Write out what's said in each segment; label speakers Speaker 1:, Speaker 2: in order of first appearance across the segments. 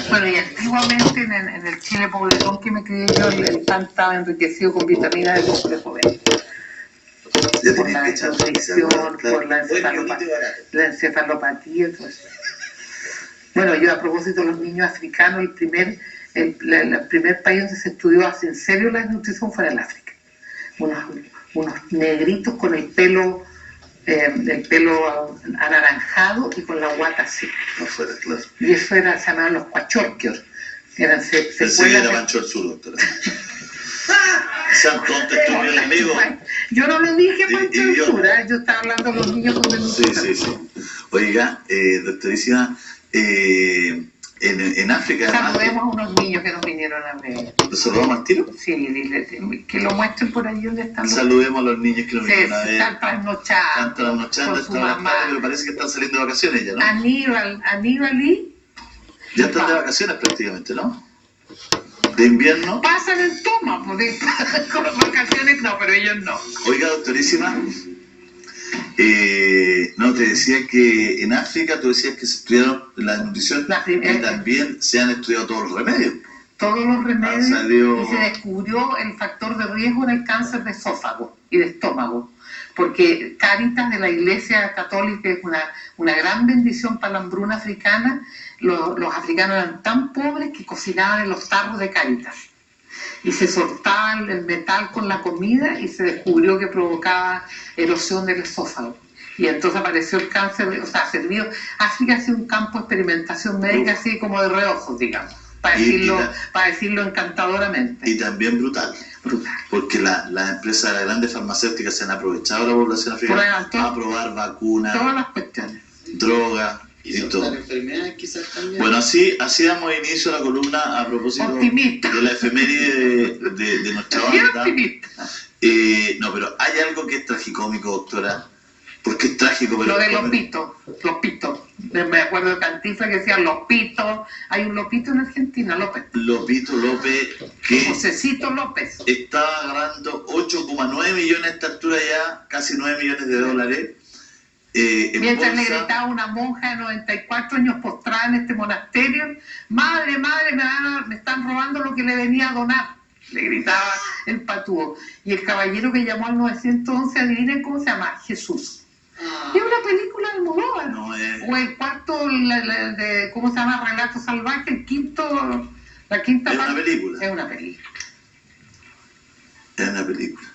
Speaker 1: Bueno, y antiguamente en el Chile pobretón que me crié yo, el pan estaba enriquecido con vitamina del complejo B. Por la nutrición, por la encefalopatía, todo eso. Bueno, yo a propósito de los niños africanos, el primer país donde se estudió así en serio la nutrición fue en el África. Unos negritos con el pelo anaranjado y con la guata así.
Speaker 2: No fuera, claro.
Speaker 1: Y eso se llamaban los cuachorquios. Eran
Speaker 2: secuelas de Pancho el Sur, doctora. Sean tontos, estúpidos, amigos.
Speaker 1: Yo no le dije Pancho el Sur, yo estaba hablando de los niños con desnutrición.
Speaker 2: Sí. Oiga, doctorísima, en África...
Speaker 1: Saludemos a unos niños que nos vinieron a ver.
Speaker 2: ¿Los saludamos al tiro?
Speaker 1: Sí, dile, que lo muestren por ahí donde están los...
Speaker 2: Saludemos a los niños que nos vinieron a ver.
Speaker 1: Están trasnochando,
Speaker 2: están pero parece que están saliendo de vacaciones ya, ¿no?
Speaker 1: Aníbal y...
Speaker 2: Ya están de vacaciones prácticamente, ¿no? ¿De invierno?
Speaker 1: Pasan en toma, pues, con las vacaciones no, pero ellos no.
Speaker 2: Oiga, doctorísima, no, te decía que en África tú decías que se estudiaron la nutrición y también se han estudiado todos los remedios.
Speaker 1: Todos los remedios, y se descubrió el factor de riesgo en el cáncer de esófago y de estómago, porque Cáritas de la Iglesia Católica es una gran bendición para la hambruna africana. Los africanos eran tan pobres que cocinaban en los tarros de Cáritas y se soltaban el metal con la comida y se descubrió que provocaba erosión del esófago. Y entonces apareció el cáncer, África ha sido un campo de experimentación médica así como de reojos, digamos, para decirlo encantadoramente.
Speaker 2: Y también brutal. Porque las empresas, las grandes farmacéuticas se han aprovechado de la población africana a probar vacunas,
Speaker 1: todas las cuestiones,
Speaker 2: drogas.
Speaker 3: Y enfermedades quizás también.
Speaker 2: Bueno, así damos inicio a la columna a propósito de la efeméride de nuestra banda. No, pero hay algo que es tragicómico, doctora. Porque es trágico, pero...
Speaker 1: Lo de los pitos. Me acuerdo de Cantinflas que decía los pitos. Hay un Lopito en Argentina, López.
Speaker 2: Lopito López, que...
Speaker 1: Josecito López.
Speaker 2: Está agarrando 8,9 millones a esta altura ya, casi 9 millones de dólares.
Speaker 1: Mientras le gritaba una monja de 94 años postrada en este monasterio: madre, me están robando lo que le venía a donar. Le gritaba el patúo. Y el caballero que llamó al 911, adivinen cómo se llama: Jesús. Es una película de Almodóvar. O el cuarto, ¿cómo se llama? Relato salvaje, la quinta
Speaker 2: es
Speaker 1: parte.
Speaker 2: Una película.
Speaker 1: Es una película.
Speaker 2: Es una película.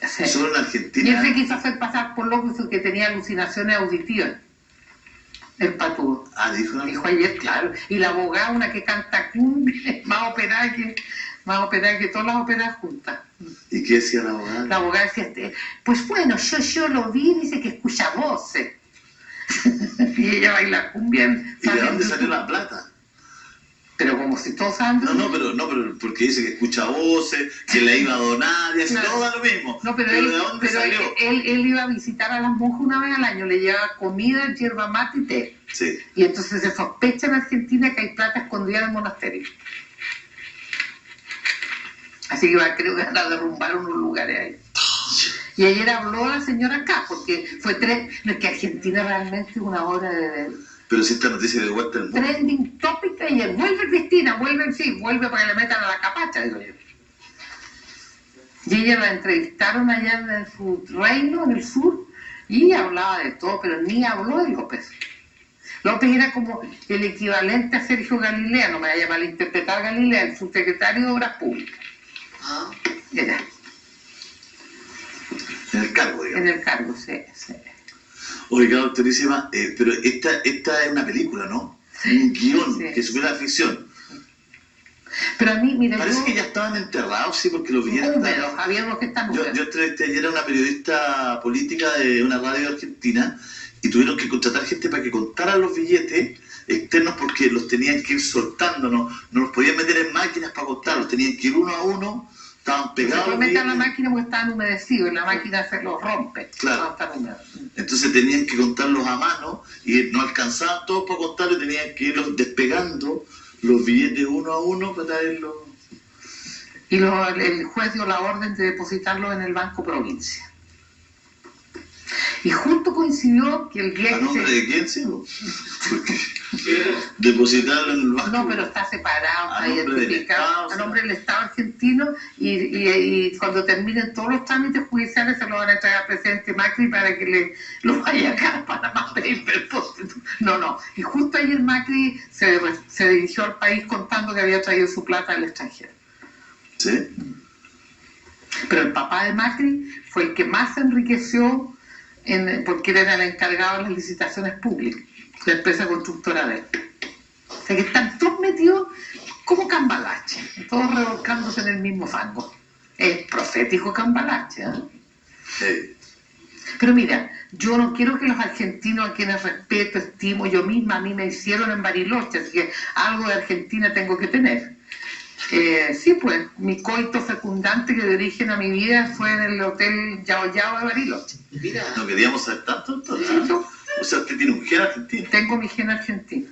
Speaker 1: Sí.
Speaker 2: Solo en Argentina.
Speaker 1: Y él se quiso hacer pasar por loco, que tenía alucinaciones auditivas. El patúo. Dijo ayer, claro. Y la abogada, una que canta cumbia, más operada que todas las óperas juntas.
Speaker 2: ¿Y qué decía la abogada?
Speaker 1: La abogada decía, pues bueno, yo lo vi, dice que escucha voces. Y ella baila cumbia.
Speaker 2: ¿Y de dónde salió la plata?
Speaker 1: Pero como si todos saben...
Speaker 2: No, pero porque dice que escucha voces, que le iba a donar, y así todo da lo mismo.
Speaker 1: No, pero
Speaker 2: ¿de dónde salió?
Speaker 1: Él iba a visitar a las monjas una vez al año, le llevaba comida, yerba mate y té.
Speaker 2: Sí.
Speaker 1: Y entonces se sospecha en Argentina que hay plata escondida en el monasterio. Así que creo que van a derrumbar unos lugares ahí. Y ayer habló la señora acá, porque fue no, es que Argentina realmente es una obra de...
Speaker 2: Pero si esta noticia de vuelta al mundo.
Speaker 1: Trending topic, y vuelve Cristina, vuelve para que le metan a la capacha, digo yo. Y ella la entrevistaron allá en su reino, en el sur, y hablaba de todo, pero ni habló de López. López era como el equivalente a Sergio Galilea, no me vaya a malinterpretar Galilea, el subsecretario de Obras Públicas. Era.
Speaker 2: En el cargo, digamos.
Speaker 1: En el cargo, sí.
Speaker 2: Oiga, doctorísima, pero esta es una película, ¿no? Un guión que supera la ficción.
Speaker 1: Pero a mí, mira,
Speaker 2: parece que ya estaban enterrados, sí, porque los billetes...
Speaker 1: había unos que están húmedos.
Speaker 2: Yo entrevisté ayer a una periodista política de una radio argentina y tuvieron que contratar gente para que contara los billetes externos porque los tenían que ir soltando, no los podían meter en máquinas para contarlos, tenían que ir uno a uno. Estaban pegados.
Speaker 1: Se meter a la máquina porque estaban humedecidos y la máquina se los rompe.
Speaker 2: Claro. Entonces tenían que contarlos a mano y no alcanzaban todos para contarlos, tenían que irlos despegando los billetes uno a uno para traerlos.
Speaker 1: Y el juez dio la orden de depositarlos en el Banco Provincia. Y justo coincidió que el día
Speaker 2: ¿A
Speaker 1: que
Speaker 2: nombre de quién, sí? Porque depositarlo en el banco.
Speaker 1: No, pero está separado,
Speaker 2: A
Speaker 1: está
Speaker 2: nombre del
Speaker 1: identificado
Speaker 2: Estado,
Speaker 1: a nombre del Estado argentino y cuando terminen todos los trámites judiciales se lo van a entregar al presidente Macri para que lo vaya acá a Panamá a pedir depósito. No. Y justo ayer Macri se dirigió al país contando que había traído su plata del extranjero.
Speaker 2: ¿Sí?
Speaker 1: Pero el papá de Macri fue el que más se enriqueció porque él era el encargado de las licitaciones públicas, la empresa constructora de él. O sea que están todos metidos como cambalache, todos revolcándose en el mismo fango. Es profético cambalache, ¿eh?
Speaker 2: Sí.
Speaker 1: Pero mira, yo no quiero que los argentinos a quienes respeto, estimo, yo misma, a mí me hicieron en Bariloche, así que algo de Argentina tengo que tener. Sí, pues, mi coito fecundante que de origen a mi vida fue en el hotel Yao Yao de Bariloche.
Speaker 3: Mira,
Speaker 2: No queríamos saber tanto, entonces.
Speaker 1: Sí, yo
Speaker 2: O sea, usted tiene un gen argentino.
Speaker 1: tengo mi gen argentino.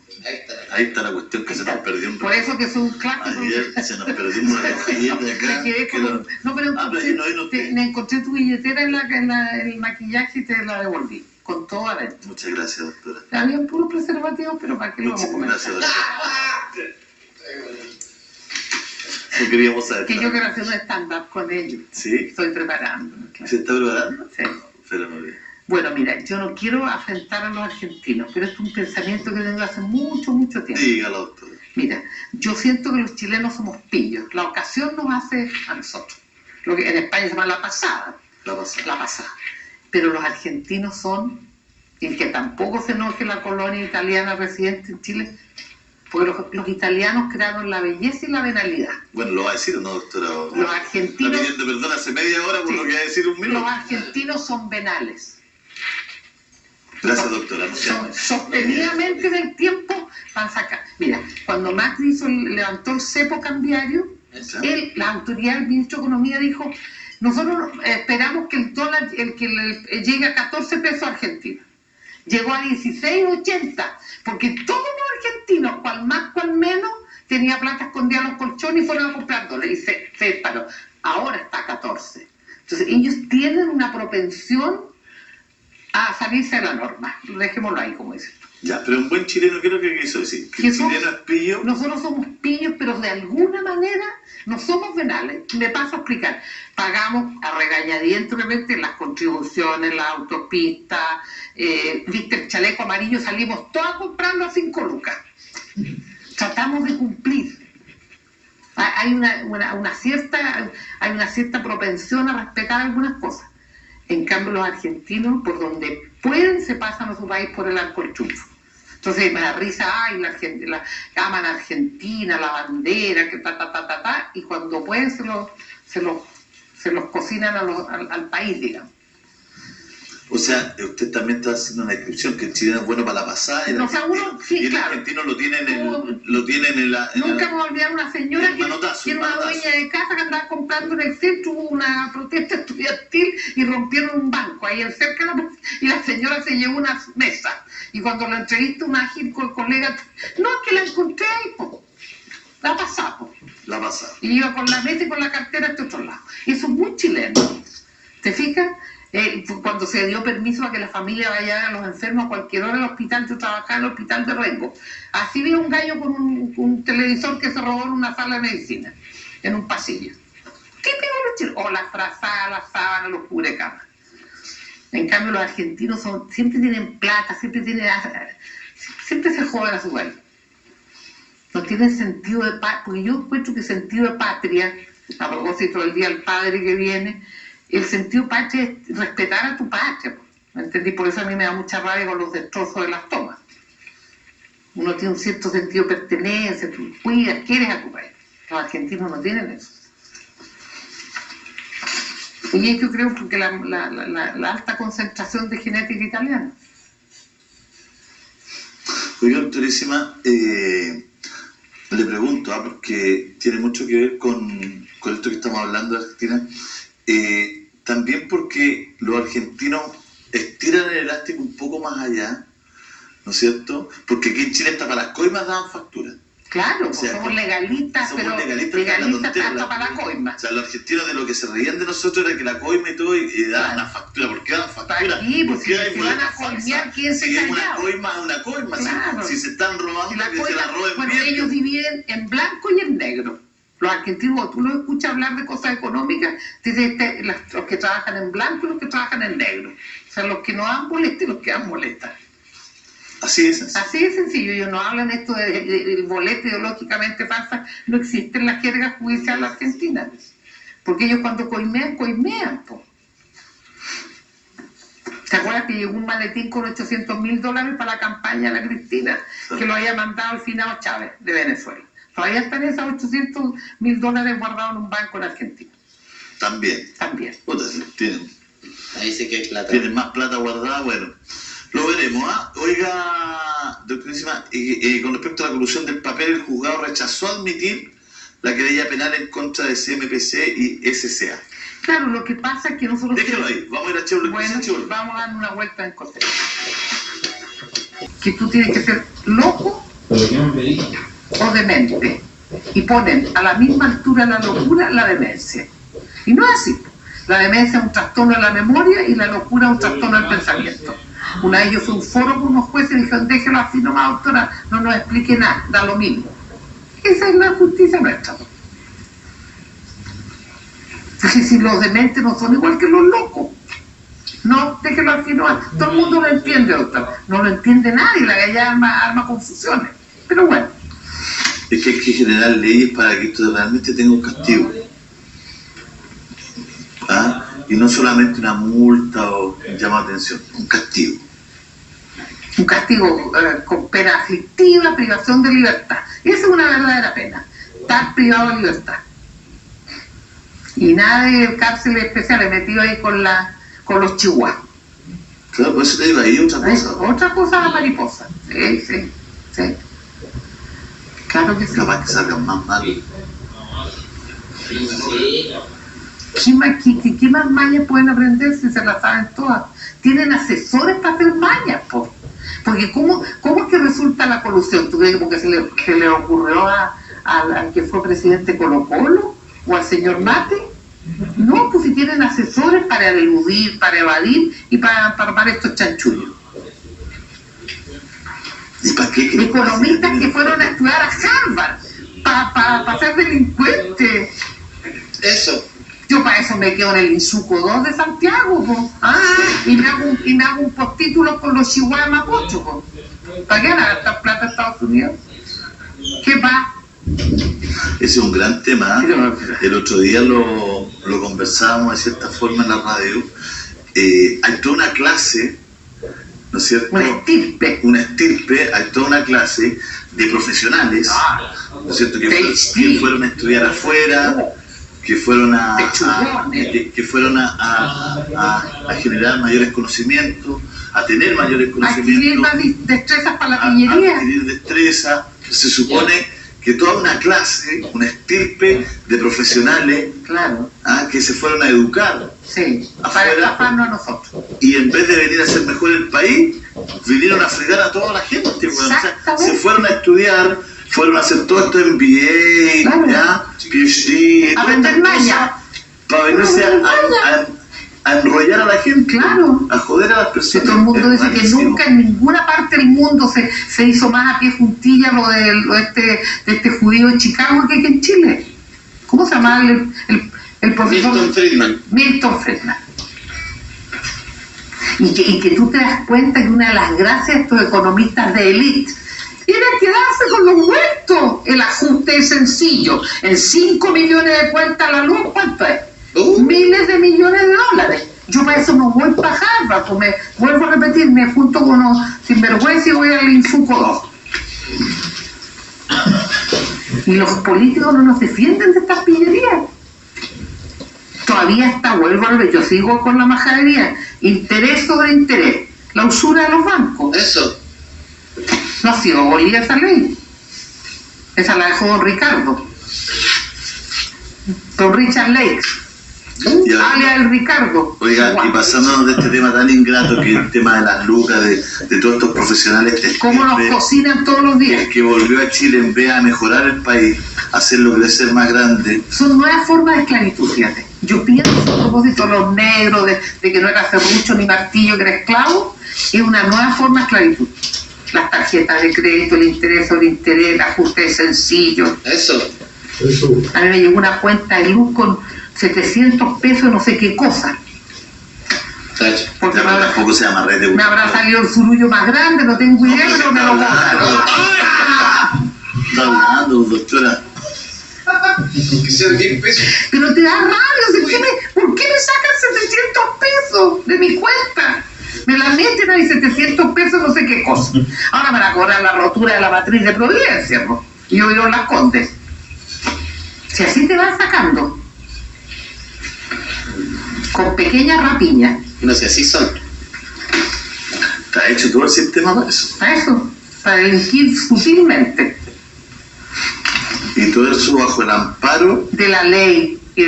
Speaker 2: Ahí está la cuestión que se nos perdió un
Speaker 1: Por eso que soy un clásico.
Speaker 2: Ayer se nos perdió una billete de acá.
Speaker 1: Me quedé con no, pero me encontré tu billetera en el maquillaje y te la devolví, con todo adentro.
Speaker 2: Muchas gracias, doctora.
Speaker 1: Había puros preservativos, pero ¿para qué lo vamos a comer?
Speaker 2: Gracias, doctora. No queríamos saber.
Speaker 1: Que yo quiero hacer un stand-up con ellos.
Speaker 2: ¿Sí?
Speaker 1: Estoy preparando.
Speaker 2: ¿Se está preparando?
Speaker 1: Sí.
Speaker 2: Pero no bien.
Speaker 1: Bueno, mira, yo no quiero afrentar a los argentinos, pero es un pensamiento que tengo hace mucho tiempo.
Speaker 2: Dígalo, doctora.
Speaker 1: Mira, yo siento que los chilenos somos pillos. La ocasión nos hace a nosotros. Lo que en España se llama la pasada.
Speaker 2: La pasada.
Speaker 1: La pasada. Pero los argentinos son, y que tampoco se enoje la colonia italiana residente en Chile, porque los italianos crearon la belleza y la venalidad.
Speaker 2: Bueno, ¿lo va a decir o no, doctora?
Speaker 1: Los argentinos...
Speaker 2: Está pidiendo perdón hace media hora por
Speaker 1: Sí.
Speaker 2: lo que va a decir un minuto.
Speaker 1: Los argentinos son venales.
Speaker 2: Gracias, doctora. No sea-
Speaker 1: Sostenidamente en el tiempo van a sacar. Mira, cuando Macri levantó el cepo cambiario, la autoridad del ministro de Economía dijo: nosotros esperamos que el dólar llegue a 14 pesos argentinos. Llegó a 16,80, porque todos los argentinos, cual más, cual menos, tenía plata escondida en los colchones y fueron a comprar dólares y se disparó. Ahora está a 14. Entonces ellos tienen una propensión a salirse de la norma. Dejémoslo ahí, como dicen.
Speaker 2: Ya, pero un buen chileno, ¿qué es lo que quiso decir? Que el chileno es pillo.
Speaker 1: Nosotros somos pillos, pero de alguna manera no somos venales. Me paso a explicar. Pagamos a regañadientes las contribuciones, las autopistas, viste el chaleco amarillo, salimos todas comprando a 5 lucas. Tratamos de cumplir. Hay una cierta propensión a respetar algunas cosas. En cambio, los argentinos, por donde pueden, se pasan a su país por el arco del triunfo. Entonces me da risa, aman a Argentina, la bandera, que y cuando pueden se los cocinan al país, digamos.
Speaker 2: O sea, usted también está haciendo una descripción que el chileno es bueno para la pasada y el,
Speaker 1: O sea,
Speaker 2: argentino,
Speaker 1: sí,
Speaker 2: y el
Speaker 1: claro.
Speaker 2: argentino lo tiene en la...
Speaker 1: Nunca me voy a olvidar una señora que era una dueña de casa que andaba comprando en el centro, hubo una protesta estudiantil y rompieron un banco ahí cerca y la señora se llevó una mesa. Y cuando la entrevista un ágil con el colega, no, es que la encontré ahí, po. La pasamos.
Speaker 2: La pasada.
Speaker 1: Y iba con la mesa y con la cartera a este otro lado. Y eso es muy chileno. ¿Te fijas? Cuando se dio permiso a que la familia vaya a los enfermos a cualquier hora al hospital, yo trabajaba en el hospital de Rengo. Así vi un gallo con un televisor que se robó en una sala de medicina, en un pasillo. ¿Qué tengo los chilenos? O las frazadas, las sábanas, los cubrecamas. En cambio, los argentinos siempre tienen plata, siempre se jodan a su país. No tienen sentido de patria, porque yo encuentro que sentido de patria, a propósito del Día del Padre que viene, el sentido de patria es respetar a tu patria, ¿me entendí? Por eso a mí me da mucha rabia con los destrozos de las tomas. Uno tiene un cierto sentido de pertenencia, tú cuidas, quieres a tu país. Los argentinos no tienen eso. Y yo creo que la alta concentración de genética italiana.
Speaker 2: Oiga, doctorísima, le pregunto, porque tiene mucho que ver con esto que estamos hablando de Argentina, también porque los argentinos estiran el elástico un poco más allá, ¿no es cierto? Porque aquí en Chile hasta para las coimas daban factura.
Speaker 1: Claro,
Speaker 2: O sea,
Speaker 1: somos legalistas, pero legalistas hasta para la coima.
Speaker 2: O sea, los argentinos de lo que se reían de nosotros era que la coima y todo, y daban una factura. ¿Por qué daban factura?
Speaker 1: Aquí,
Speaker 2: ¿Por
Speaker 1: porque
Speaker 2: qué
Speaker 1: si van a coimear, ¿quién se
Speaker 2: callado?
Speaker 1: callado?
Speaker 2: Una coima es una coima.
Speaker 1: Claro.
Speaker 2: Si se están robando, que se la roben
Speaker 1: bueno,
Speaker 2: bien.
Speaker 1: ellos dividen en blanco y en negro. Los argentinos, tú los escuchas hablar de cosas económicas, los que trabajan en blanco y los que trabajan en negro. O sea, los que no dan boleta y los que dan boleta.
Speaker 2: Así es.
Speaker 1: Así de sencillo. Ellos no hablan esto de boleta ideológicamente falsa. No existe en la jerga judicial argentina. Porque ellos cuando coimean, po. ¿Te acuerdas que llegó un maletín con $800.000 para la campaña de la Cristina, que lo había mandado al finado Chávez de Venezuela? Todavía están esos $800.000 guardados en un banco en Argentina.
Speaker 2: También. Puta,
Speaker 3: Ahí sí que hay plata.
Speaker 2: Tienen más plata guardada, bueno. Lo veremos, ¿ah? Oiga, doctorísima, con respecto a la corrupción del papel, el juzgado rechazó admitir la querella penal en contra de CMPC y SCA.
Speaker 1: Claro, lo que pasa es que nosotros...
Speaker 2: Déjalo ahí, vamos a ir a Chevrolet.
Speaker 1: Bueno, vamos a dar una vuelta en Costello. Que tú tienes que ser loco o demente. Y ponen a la misma altura la locura la demencia. Y no es así. La demencia es un trastorno de la memoria y la locura es un trastorno del pensamiento. Una vez yo fui a un foro con unos jueces y dijeron, déjelo así nomás, doctora, no nos explique nada, da lo mismo. Esa es la justicia nuestra. Si los dementes no son igual que los locos. No, déjelo así nomás. Todo el mundo lo entiende, doctor. No lo entiende nadie, la galla arma confusiones. Pero bueno.
Speaker 2: Es que hay que generar leyes para que esto realmente tenga un castigo. ¿Ah? Y no solamente una multa o llama atención, un castigo.
Speaker 1: Un castigo con pena aflictiva, privación de libertad. Esa es una verdadera pena, estar privado de libertad. Y nada de cárceles especiales metido ahí con los chihuahuas.
Speaker 2: Claro, por eso te digo, ahí otra cosa.
Speaker 1: Otra cosa la mariposa. Sí. Claro que sí.
Speaker 2: Capaz que salgan más mal.
Speaker 1: ¿Qué más mañas pueden aprender si se las saben todas? Tienen asesores para hacer mañas, po. Porque ¿cómo es que resulta la colusión? ¿Tú crees que se le ocurrió al que fue presidente Colo-Colo o al señor Mate? No, pues si tienen asesores para eludir, para evadir y para armar estos chanchullos.
Speaker 2: ¿Y para qué?
Speaker 1: Economistas que fueron a estudiar a Harvard para ser delincuentes.
Speaker 3: Eso.
Speaker 1: Yo para eso me quedo en el Insuco 2 de Santiago, po. Y me hago un postítulo con los chihuahuas mapochos, po. ¿Para qué van a gastar plata a Estados Unidos? ¿Qué va?
Speaker 2: Ese es un gran tema. El otro día lo conversábamos de cierta forma en la radio. Hay toda una clase, ¿no es cierto? Una estirpe, hay toda una clase de profesionales, ¿no es cierto? Que fueron a estudiar afuera, que fueron a generar mayores conocimientos, a tener mayores conocimientos,
Speaker 1: adquirir destrezas para la pillería.
Speaker 2: Adquirir destreza. Se supone que toda una clase, una estirpe de profesionales,
Speaker 1: claro,
Speaker 2: que se fueron a educar
Speaker 1: para escaparnos a nosotros.
Speaker 2: Y en vez de venir a hacer mejor el país, vinieron a fregar a toda la gente. O sea, se fueron a estudiar, fueron a hacer todo esto en MBA, PhD,
Speaker 1: a vender maña,
Speaker 2: para venirse a enrollar a la gente, a joder a las personas.
Speaker 1: Todo el mundo dice que nunca en ninguna parte del mundo se hizo más a pie juntilla lo de este judío en Chicago que en Chile. ¿Cómo se llama el profesor? Milton Friedman. Y que tú te das cuenta que una de las gracias de estos economistas de élite era quedarse con los muertos. El ajuste es sencillo. En 5 millones de cuentas a la luz, ¿cuánto es? Miles de millones de dólares. Yo para eso no voy para Harvard, pues me vuelvo a repetir, me junto con unos sinvergüenza y voy al Insuco 2. Y los políticos no nos defienden de estas pillerías. Todavía está, vuelvo a repetir, yo sigo con la majadería. Interés sobre interés. La usura de los bancos.
Speaker 3: Eso.
Speaker 1: No ha sido abolida esa ley. Esa la dejó don Ricardo. Don Richard Lake. alias el Ricardo.
Speaker 2: Oiga, y pasándonos de este tema tan ingrato que es el tema de las lucas, de todos estos profesionales.
Speaker 1: ¿Cómo nos cocinan todos los días?
Speaker 2: El que volvió a Chile en vez de mejorar el país, hacerlo crecer más grande.
Speaker 1: Son nuevas formas de esclavitud, fíjate. Yo pienso a propósito de los negros, de que no era serrucho ni martillo, que era esclavo, es una nueva forma de esclavitud. Las tarjetas de crédito, el interés sobre interés, el ajuste sencillo.
Speaker 3: Eso.
Speaker 1: A mí me llegó una cuenta de luz con 700 pesos, no sé qué cosa. Porque
Speaker 2: tampoco se llama red de
Speaker 1: me habrá salido el surullo más grande, no tengo idea, pero me lo botaron.
Speaker 2: Está hablando, doctora.
Speaker 3: Que sean 10 pesos.
Speaker 1: Pero te da rabia, ¿por qué me sacan 700 pesos de mi cuenta? Me la meten ahí 700 pesos, no sé qué cosa. Ahora me van a cobrar la rotura de la matriz de Providencia, ¿no? Y yo vivo en Las Condes. Si así te van sacando, con pequeñas rapiñas.
Speaker 3: No sé, así son.
Speaker 2: Está hecho todo el sistema para eso.
Speaker 1: Para eso, para delinquir sutilmente.
Speaker 2: Y todo eso bajo el amparo
Speaker 1: de la ley y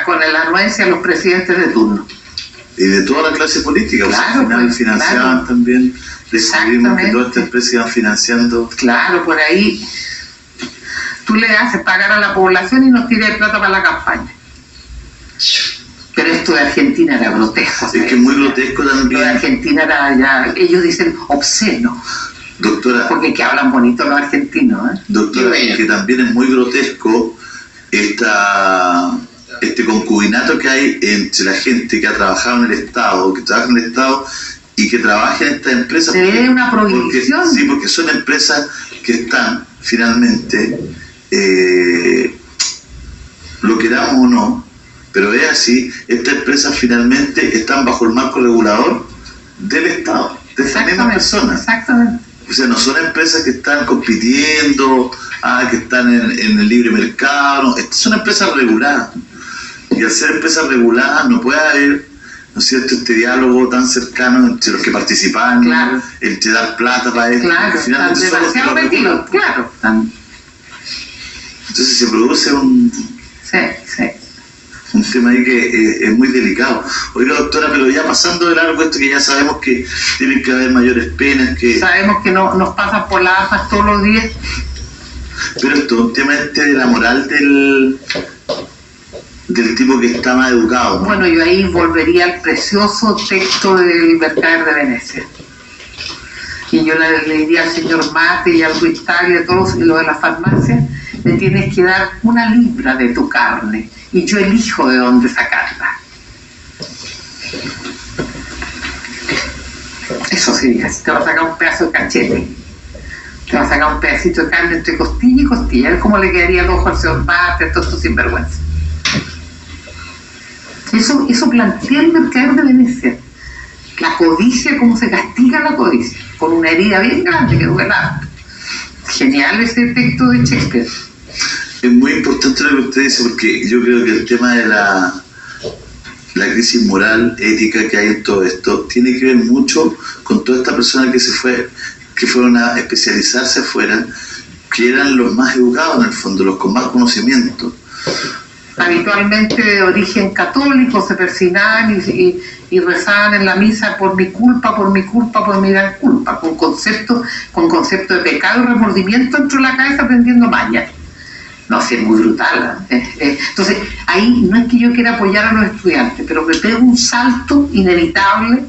Speaker 1: con la anuencia de los presidentes de turno.
Speaker 2: Y de toda la clase política,
Speaker 1: claro,
Speaker 2: o sea, al final
Speaker 1: pues,
Speaker 2: financiaban
Speaker 1: claro.
Speaker 2: También, descubrimos que todas estas empresas iban financiando.
Speaker 1: Claro, por ahí tú le haces pagar a la población y nos tiras de plata para la campaña. Pero esto de Argentina era grotesco.
Speaker 2: Es que es muy grotesco también.
Speaker 1: Lo de Argentina era ya, ellos dicen obsceno.
Speaker 2: Doctora.
Speaker 1: Porque que hablan bonito los argentinos, ¿eh?
Speaker 2: Doctora, que también es muy grotesco este concubinato que hay entre la gente que ha trabajado en el Estado, que trabaja en el Estado y que trabaja en estas empresas.
Speaker 1: Se ve una prohibición.
Speaker 2: Sí, porque son empresas que están finalmente, lo queramos o no, pero es así, estas empresas finalmente están bajo el marco regulador del Estado, de estas mismas personas.
Speaker 1: Exactamente.
Speaker 2: O sea, no son empresas que están compitiendo, que están en el libre mercado, no. Estas son empresas reguladas. Y al ser empresas reguladas no puede haber, ¿no es cierto?, este diálogo tan cercano entre los que participan,
Speaker 1: claro.
Speaker 2: Entre dar plata para esto.
Speaker 1: Claro,
Speaker 2: finalmente son
Speaker 1: demasiado metidos, claro.
Speaker 2: Entonces se produce un tema ahí que es muy delicado. Oiga, doctora, pero ya pasando de largo esto, que ya sabemos que tienen que haber mayores penas, que
Speaker 1: sabemos que no nos pasan por las asas todos los días.
Speaker 2: Pero esto es un tema de la moral del tipo que está más educado, ¿no?
Speaker 1: Bueno, yo ahí volvería al precioso texto del Mercader de Venecia. Y yo le diría al señor Mate y al Ruiz Tagle y a todos, y lo de la farmacia, le tienes que dar 1 libra de tu carne y yo elijo de dónde sacarla. Eso sí, te va a sacar un pedazo de cachete, te va a sacar un pedacito de carne entre costilla y costilla. A ver cómo le quedaría el ojo al señor Mate, todo esto sinvergüenza. Eso plantea el Mercader de Venecia. La codicia, cómo se castiga la codicia, con una herida bien grande que duela. Genial ese texto de Shakespeare.
Speaker 2: Es muy importante lo que usted dice, porque yo creo que el tema de la crisis moral, ética que hay en todo esto, tiene que ver mucho con toda esta persona que fueron a especializarse afuera, que eran los más educados en el fondo, los con más conocimiento.
Speaker 1: Habitualmente de origen católico, se persinaban y rezaban en la misa por mi culpa, por mi culpa, por mi gran culpa, con concepto de pecado y remordimiento dentro de la cabeza, aprendiendo mañas. No, sí, es muy brutal. Entonces, ahí no es que yo quiera apoyar a los estudiantes, pero me pego un salto inevitable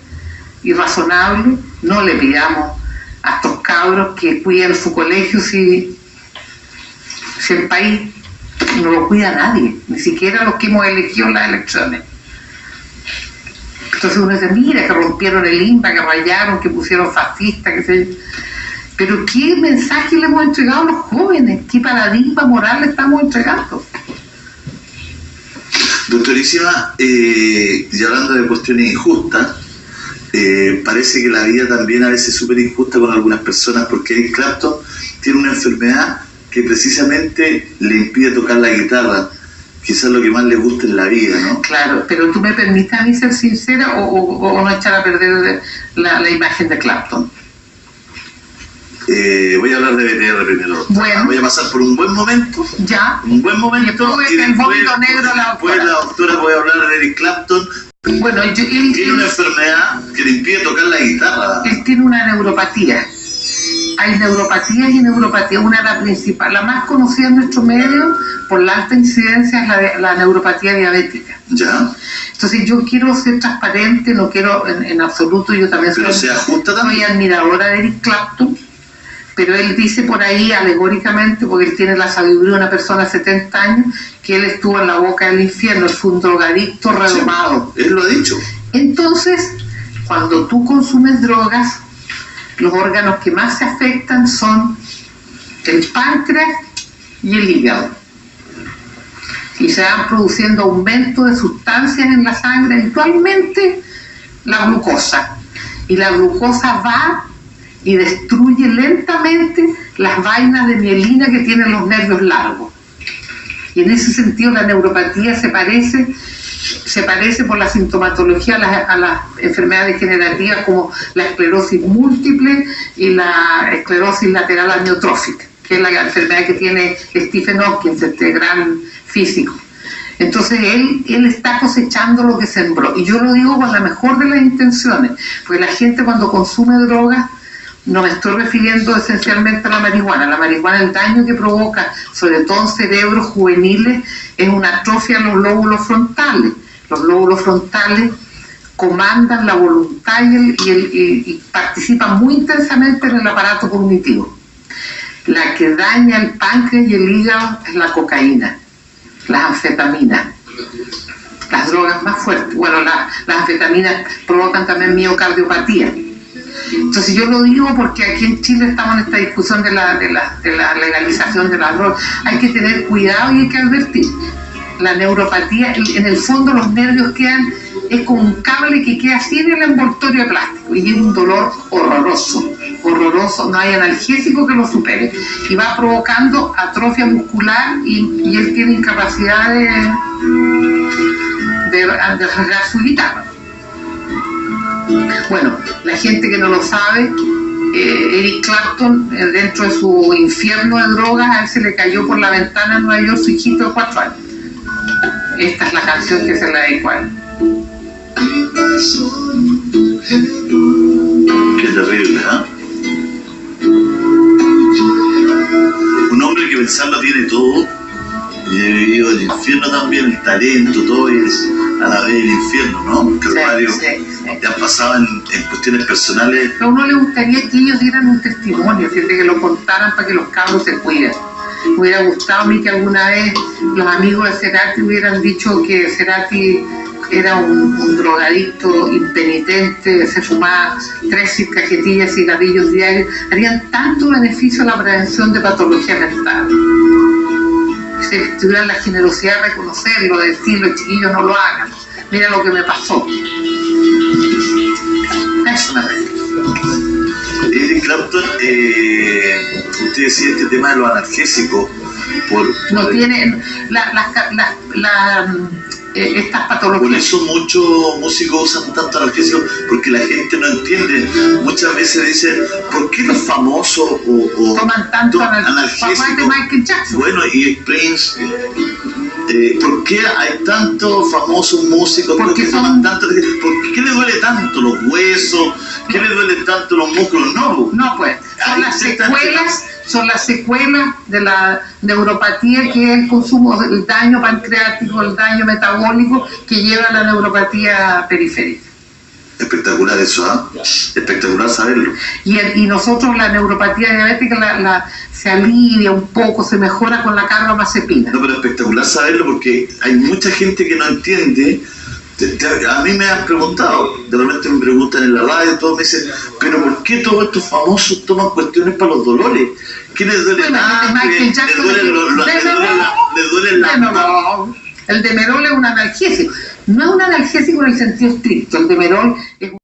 Speaker 1: y razonable. No le pidamos a estos cabros que cuiden su colegio si el país no lo cuida nadie, ni siquiera los que hemos elegido en las elecciones. Entonces uno dice, mira, que rompieron el INBA, que rayaron, que pusieron fascistas, que sé yo. Pero ¿qué mensaje le hemos entregado a los jóvenes? ¿Qué paradigma moral le estamos entregando?
Speaker 2: Doctorísima, y hablando de cuestiones injustas, parece que la vida también a veces es súper injusta con algunas personas, porque Eric Clapton tiene una enfermedad que precisamente le impide tocar la guitarra, quizás lo que más le gusta en la vida, ¿no?
Speaker 1: Claro, pero tú me permites a mí ser sincera o no echar a perder la imagen de Clapton.
Speaker 2: Voy a hablar de BTR primero.
Speaker 1: Bueno.
Speaker 2: Voy a pasar por un buen momento.
Speaker 1: Ya.
Speaker 2: Un buen momento.
Speaker 1: Y después
Speaker 2: la doctora puede hablar de Eric Clapton.
Speaker 1: Bueno, él
Speaker 2: tiene una enfermedad que le impide tocar la guitarra.
Speaker 1: Él tiene una neuropatía. Hay neuropatía y neuropatía. Una de las principales, la más conocida en nuestro medio por la alta incidencia es la neuropatía diabética.
Speaker 2: Ya.
Speaker 1: Entonces yo quiero ser transparente, no quiero en absoluto, yo también soy admiradora de Eric Clapton, pero él dice por ahí alegóricamente, porque él tiene la sabiduría de una persona de 70 años, que él estuvo en la boca del infierno, él fue un drogadicto redomado.
Speaker 2: Sí, él lo ha dicho.
Speaker 1: Entonces, cuando tú consumes drogas, los órganos que más se afectan son el páncreas y el hígado. Y se van produciendo aumento de sustancias en la sangre, habitualmente la glucosa. Y la glucosa va y destruye lentamente las vainas de mielina que tienen los nervios largos. Y en ese sentido la neuropatía se parece por la sintomatología a las enfermedades degenerativas como la esclerosis múltiple y la esclerosis lateral amiotrófica, que es la enfermedad que tiene Stephen Hawking, este gran físico. Entonces él está cosechando lo que sembró. Y yo lo digo con la mejor de las intenciones, porque la gente cuando consume drogas, no me estoy refiriendo esencialmente a la marihuana. La marihuana, el daño que provoca, sobre todo en cerebros juveniles, es una atrofia en los lóbulos frontales. Los lóbulos frontales comandan la voluntad y participan muy intensamente en el aparato cognitivo. La que daña el páncreas y el hígado es la cocaína, las anfetaminas, las drogas más fuertes. Bueno, las anfetaminas provocan también miocardiopatía. Entonces yo lo digo porque aquí en Chile estamos en esta discusión de la legalización de las drogas. Hay que tener cuidado y hay que advertir. La neuropatía, en el fondo los nervios quedan, es como un cable que queda sin el envoltorio de plástico y es un dolor horroroso, no hay analgésico que lo supere y va provocando atrofia muscular y él tiene incapacidad de rasgar su guitarra. Bueno, la gente que no lo sabe, Eric Clapton, dentro de su infierno de drogas, a él se le cayó por la ventana en Nueva York su hijito de 4 años. Esta es la canción que se la dedico a él.
Speaker 2: Qué terrible, ¿eh? Un hombre que pensarlo tiene todo, y he vivido el infierno también, el talento, todo, y es a la vez el infierno, ¿no? Calvario, sí. Ya han pasado en cuestiones personales.
Speaker 1: A uno le gustaría que ellos dieran un testimonio, que lo contaran para que los cabros se cuiden. Me hubiera gustado a mí que alguna vez los amigos de Cerati hubieran dicho que Cerati era un drogadicto impenitente, se fumaba 3 cajetillas de cigarrillos diarios. Harían tanto beneficio a la prevención de patología mental. Si tuvieran la generosidad de reconocerlo, de decirlo, chiquillos, no lo hagan. Mira lo que me pasó. Eso me refiero.
Speaker 2: Eric Clapton, usted decía este tema de los analgésicos.
Speaker 1: No tienen estas patologías.
Speaker 2: Por eso muchos músicos usan tanto analgésicos, porque la gente no entiende. Muchas veces dicen, ¿por qué los famosos
Speaker 1: toman tanto analgésicos? Michael Jackson.
Speaker 2: Bueno, y Prince. ¿Por qué hay tantos famosos músicos que toman tanto? ¿Por qué le duele tanto los huesos? ¿Qué le duele tanto los músculos?
Speaker 1: No, pues son las secuelas de la neuropatía, que es el consumo, el daño pancreático, el daño metabólico que lleva a la neuropatía periférica.
Speaker 2: Espectacular eso, ¿eh? Espectacular saberlo.
Speaker 1: Y nosotros la neuropatía diabética se alivia un poco, se mejora con la carbamazepina.
Speaker 2: No, pero espectacular saberlo porque hay mucha gente que no entiende. A mí me han preguntado, de repente me preguntan en la radio, todos me dicen, pero ¿por qué todos estos famosos toman cuestiones para los dolores? ¿Qué les duele tanto? ¿Les duele la...
Speaker 1: El Demerol es un analgésico. No es un analgésico en el sentido estricto. El Demerol es